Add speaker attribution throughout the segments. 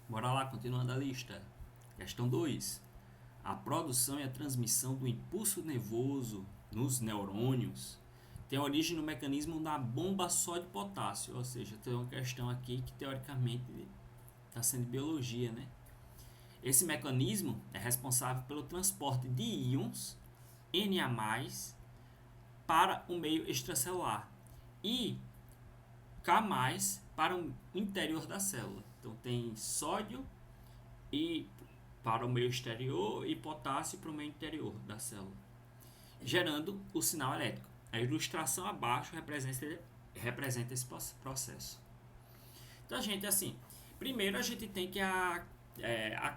Speaker 1: Bora lá, continuando a lista. Questão 2. A produção e a transmissão do impulso nervoso nos neurônios tem origem no mecanismo da bomba só de potássio, ou seja, tem uma questão aqui que teoricamente está sendo biologia, né? Esse mecanismo é responsável pelo transporte de íons Na+, para o meio extracelular e K+, para o interior da célula. Então tem sódio e para o meio exterior e potássio para o meio interior da célula, gerando o sinal elétrico. A ilustração abaixo representa esse processo. Então, gente, assim, primeiro a gente tem que a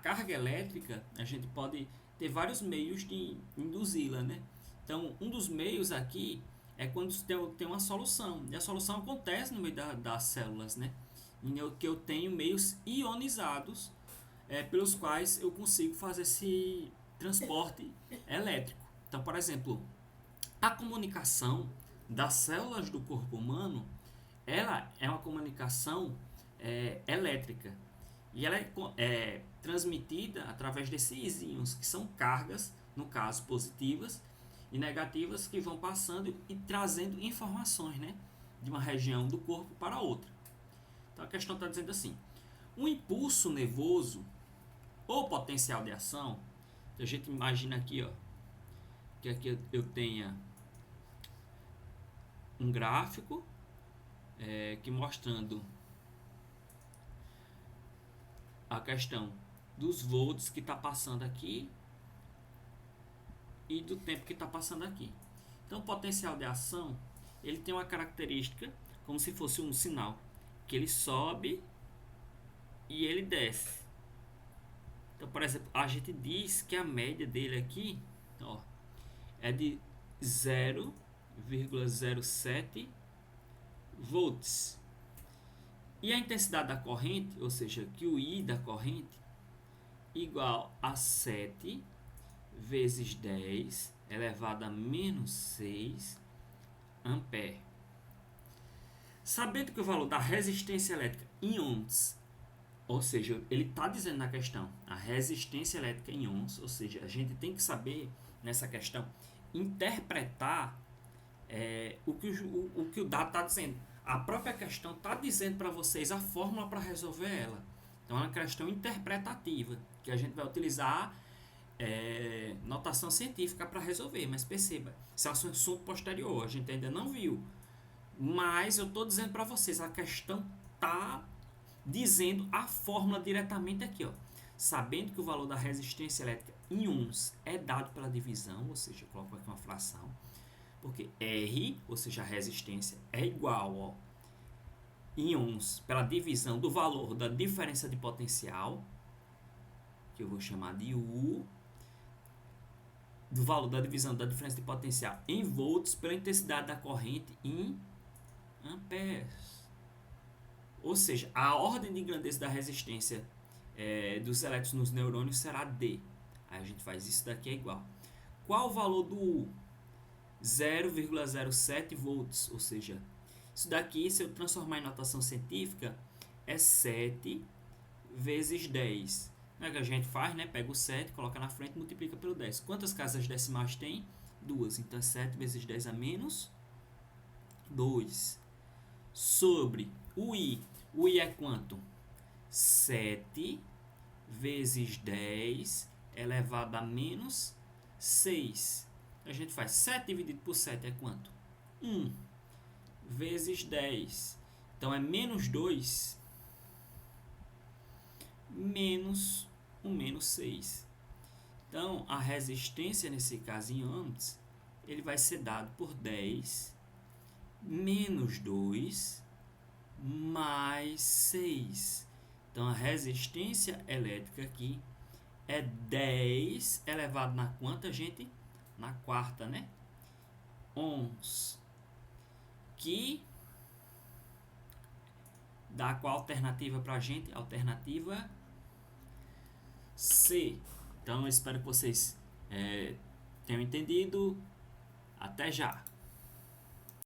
Speaker 1: carga elétrica, a gente pode ter vários meios de induzi-la, né? Então, um dos meios aqui é quando tem uma solução, e a solução acontece no meio das células, né? Em que eu tenho meios ionizados pelos quais eu consigo fazer esse transporte elétrico. Então, por exemplo, a comunicação das células do corpo humano, ela é uma comunicação elétrica e ela é transmitida através desses íons que são cargas, no caso positivas e negativas, que vão passando e trazendo informações, né, de uma região do corpo para outra. Então a questão está dizendo assim: um impulso nervoso ou potencial de ação, a gente imagina aqui, ó, que aqui eu tenha um gráfico que mostrando a questão dos volts que está passando aqui e do tempo que está passando aqui. Então o potencial de ação, ele tem uma característica como se fosse um sinal, que ele sobe e ele desce. Então, por exemplo, a gente diz que a média dele aqui, ó, é de 0,07 volts. E a intensidade da corrente, ou seja, que o I da corrente, igual a 7 vezes 10 elevado a menos 6 ampere. Sabendo que o valor da resistência elétrica em ohms, ou seja, ele está dizendo na questão a resistência elétrica em ohms, ou seja, a gente tem que saber nessa questão interpretar o que o dado está dizendo. A própria questão está dizendo para vocês a fórmula para resolver ela. Então é uma questão interpretativa que a gente vai utilizar notação científica para resolver, mas perceba, isso é um assunto posterior, a gente ainda não viu, mas eu estou dizendo para vocês, a questão está dizendo a fórmula diretamente aqui, ó. Sabendo que o valor da resistência elétrica em ohms é dado pela divisão, ou seja, eu coloco aqui uma fração, porque R, ou seja, a resistência, é igual, ó, em ohms pela divisão do valor da diferença de potencial, que eu vou chamar de U, do valor da divisão da diferença de potencial em volts pela intensidade da corrente em amperes. Ou seja, a ordem de grandeza da resistência dos elétrons nos neurônios será D. Aí a gente faz isso daqui é igual. Qual o valor do U? 0,07 volts, ou seja, isso daqui, se eu transformar em notação científica, é 7 vezes 10. Não é que a gente faz, né? Pega o 7, coloca na frente e multiplica pelo 10. Quantas casas decimais tem? 2. Então é 7 vezes 10 a menos 2. Sobre o I. O I é quanto? 7 vezes 10 elevado a menos 6. A gente faz 7 dividido por 7 é quanto? 1 vezes 10. Então é menos 2 menos o menos 6. Então a resistência nesse caso em ohms, ele vai ser dado por 10 menos 2 mais 6. Então a resistência elétrica aqui é 10 elevado na quanta, gente? Na quarta, né? Ohms. Que dá qual alternativa pra gente? Alternativa C. Então eu espero que vocês tenham entendido. Até já!